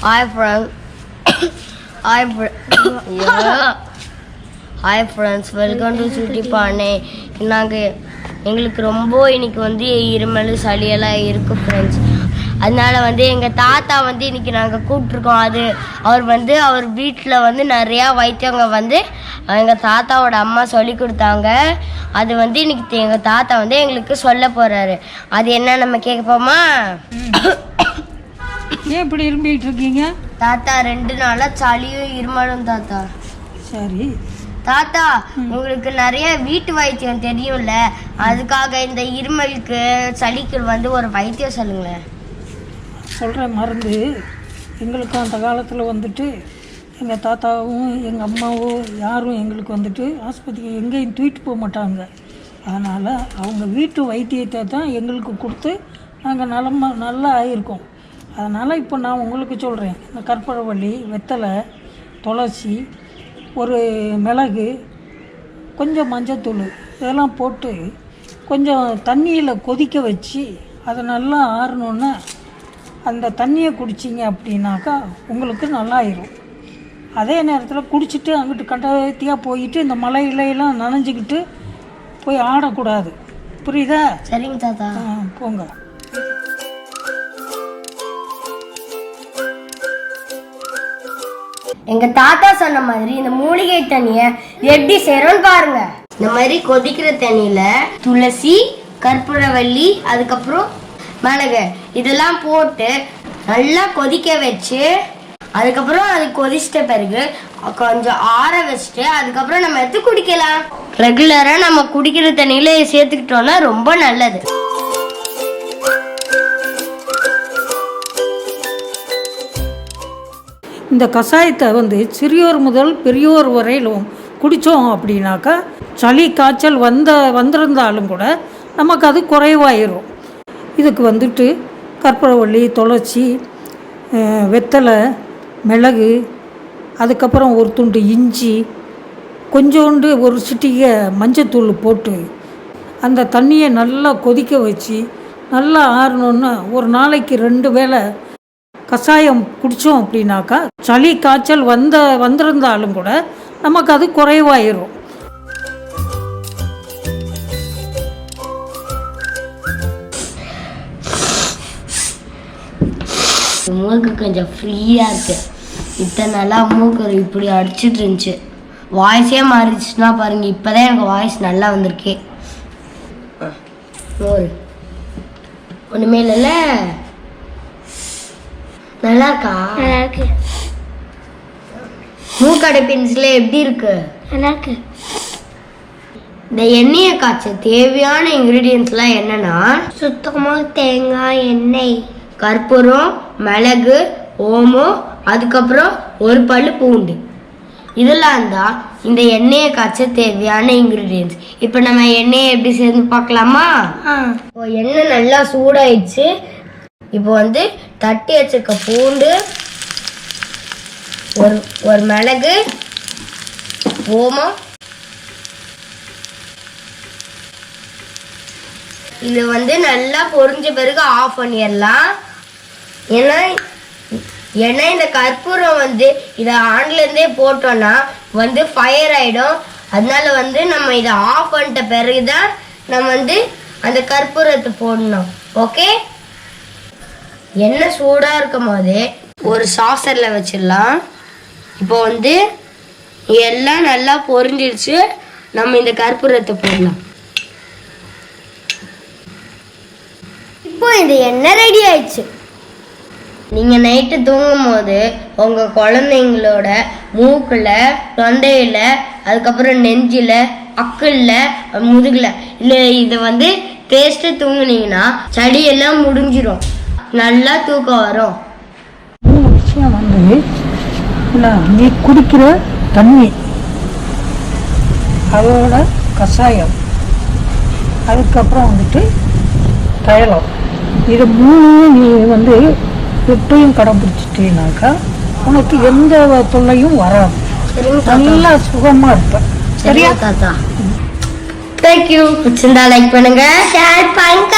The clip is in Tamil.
Hi friends. Hi friends, welcome to chuttipaanai. எங்களுக்கு ரொம்ப இன்னைக்கு வந்து இருமல் சளியெல்லாம் இருக்கு ஃப்ரெண்ட்ஸ். அதனால வந்து எங்கள் தாத்தா வந்து இன்னைக்கு நாங்கள் கூப்பிட்ருக்கோம். அவர் வீட்டில் வந்து நிறையா வைத்தியங்க வந்து எங்கள் தாத்தாவோட அம்மா சொல்லி கொடுத்தாங்க. அது வந்து இன்னைக்கு எங்கள் தாத்தா வந்து எங்களுக்கு சொல்ல போகிறாரு. அது என்ன நம்ம கேட்போமா? ஏன் இப்படி இரும்பிட்டு இருக்கீங்க தாத்தா? 2 நாளா சளியும் இருமலும் தாத்தா. சரி தாத்தா, உங்களுக்கு நிறைய வீட்டு வைத்தியம் தெரியும்ல, அதுக்காக இந்த இருமலுக்கு சளிக்கு வந்து ஒரு வைத்தியம் சொல்லுங்களேன். சொல்கிறேன். மருந்து எங்களுக்கு அந்த காலத்தில் வந்துட்டு எங்கள் தாத்தாவும் எங்கள் அம்மாவும் யாரும் எங்களுக்கு வந்துட்டு ஆஸ்பத்திரிக்கு எங்கேயும் தூக்கிட்டு போக மாட்டாங்க. அதனால் அவங்க வீட்டு வைத்தியத்தை தான் எங்களுக்கு கொடுத்து நாங்கள் நல்லா ஆகியிருக்கோம். அதனால் இப்போ நான் உங்களுக்கு சொல்கிறேன். இந்த கற்பூரவள்ளி, வெத்தலை, துளசி, ஒரு மிளகு, கொஞ்சம் மஞ்சத்தூள் இதெல்லாம் போட்டு கொஞ்சம் தண்ணியில் கொதிக்க வச்சு அதை நல்லா ஆறணுன்னு அந்த தண்ணியை குடிச்சிங்க அப்படின்னாக்கா உங்களுக்கு நல்லாயிரும். அதே நேரத்தில் குடிச்சிட்டு அங்கிட்டு கண்டத்தியாக போயிட்டு இந்த மலையிலாம் நனைஞ்சிக்கிட்டு போய் ஆடக்கூடாது. புரியுதா? சரிங்க தாத்தா. போங்க. எங்க தாத்தா சொன்ன மாதிரி இந்த மூலிகை தண்ணிய எப்படி செய்யறோம்னு பாருங்க. இந்த மாதிரி கொதிக்கிற தண்ணியில துளசி, கற்பூரவள்ளி, அதுக்கப்புறம் மிளகு இதெல்லாம் போட்டு நல்லா கொதிக்க வச்சு, அதுக்கப்புறம் அது கொதிச்சிட்ட பிறகு கொஞ்சம் ஆற வச்சுட்டு அதுக்கப்புறம் நம்ம எடுத்து குடிக்கலாம். ரெகுலரா நம்ம குடிக்கிற தண்ணியில சேர்த்துக்கிட்டோம்னா ரொம்ப நல்லது. இந்த கஷாயத்தை வந்து சிறியோர் முதல் பெரியோர் வரையிலும் குடித்தோம் அப்படின்னாக்கா சளி காய்ச்சல் வந்திருந்தாலும் கூட நமக்கு அது குறைவாயிரும். இதுக்கு வந்துட்டு கற்பூரவள்ளி, துளசி, வெத்தலை, மிளகு, அதுக்கப்புறம் ஒரு துண்டு இஞ்சி, கொஞ்சோண்டு ஒரு சிட்டிகை மஞ்சத்தூள் போட்டு அந்த தண்ணியை நல்லா கொதிக்க வச்சு நல்லா ஆறணுன்னு ஒரு நாளைக்கு 2 வேளை கஷாயம் குடித்தோம் அப்படின்னாக்கா சளி காய்ச்சல் வந்திருந்தாலும் கூட நமக்கு அது குறைவாயிரும். மூக்கு கொஞ்சம் ஃப்ரீயா இருக்கு. இத்தனை நாளா மூக்கு இப்படி அடிச்சுட்டு இருந்துச்சு. வாய்ஸே மாறிடுச்சுன்னா பாருங்க. இப்பதான் எனக்கு வாய்ஸ் நல்லா வந்திருக்கே. ஒண்ணுமே இல்லைல்ல? நல்லா இருக்கா? நல்லா இருக்கு. மூக்கடைப்பின்ஸ்ல எப்படி இருக்கு? நல்லா இருக்கு. இந்த எண்ணெயை காய்ச்ச தேவையான இன்கிரீடியன்ஸ்லாம் என்னன்னா, சுத்தமாக தேங்காய் எண்ணெய், கற்பூரம், மிளகு, ஓமம், அதுக்கப்புறம் ஒரு பல்லு பூண்டு. இதெல்லாம் தான் இந்த எண்ணெயை காய்ச்ச தேவையான இன்கிரீடியன்ஸ். இப்போ நம்ம எண்ணெயை எப்படி சேர்ந்து பார்க்கலாமா? இப்போ எண்ணெய் நல்லா சூடாயிடுச்சு. இப்போ வந்து தட்டி வச்சிருக்க பூண்டு, ஒரு மிளகு, ஓமம், இது வந்து நல்லா பொரிஞ்ச பிறகு ஆஃப் பண்ணிடலாம். ஏன்னா இந்த கற்பூரம் வந்து இதை ஆன்லேருந்தே போட்டோம்னா வந்து ஃபயர் ஆகிடும். அதனால வந்து நம்ம இதை ஆஃப் பண்ணிட்ட பிறகுதான் நம்ம வந்து அந்த கற்பூரத்தை போடணும். ஓகே? எண்ணெய் சூடாக இருக்கும் போது ஒரு சாசரில் வச்சிடலாம். இப்போ வந்து எல்லாம் நல்லா பொரிஞ்சிடுச்சு. நம்ம இந்த கற்பூரத்தை போடலாம். இப்போ இந்த எண்ணெய் ரெடி ஆயிடுச்சு. நீங்கள் நைட்டு தூங்கும் போது உங்கள் குழந்தைங்களோட மூக்கில், தொண்டையில், அதுக்கப்புறம் நெஞ்சில், அக்கல்ல, முதுகில் இல்லை இதை வந்து தேய்ச்சிட்டு தூங்குனீங்கன்னா சளியெல்லாம் முடிஞ்சிடும். நல்லா தூக்கம் வரும். விஷயம் வந்து நீ குடிக்கிற தண்ணி, அதோட கஷாயம், அதுக்கப்புறம் வந்துட்டு தைலம், இது 3 நீ வந்து எப்பயும் கடைப்பிடிச்சிட்டீனாக்கா உனக்கு எந்த தொல்லையும் வராது. நல்லா சுகமாக இருப்ப. சரியா தாத்தா? தேங்க்யூ. பிடிச்சிருந்தா லைக் பண்ணுங்க, ஷேர் பண்ணுங்க.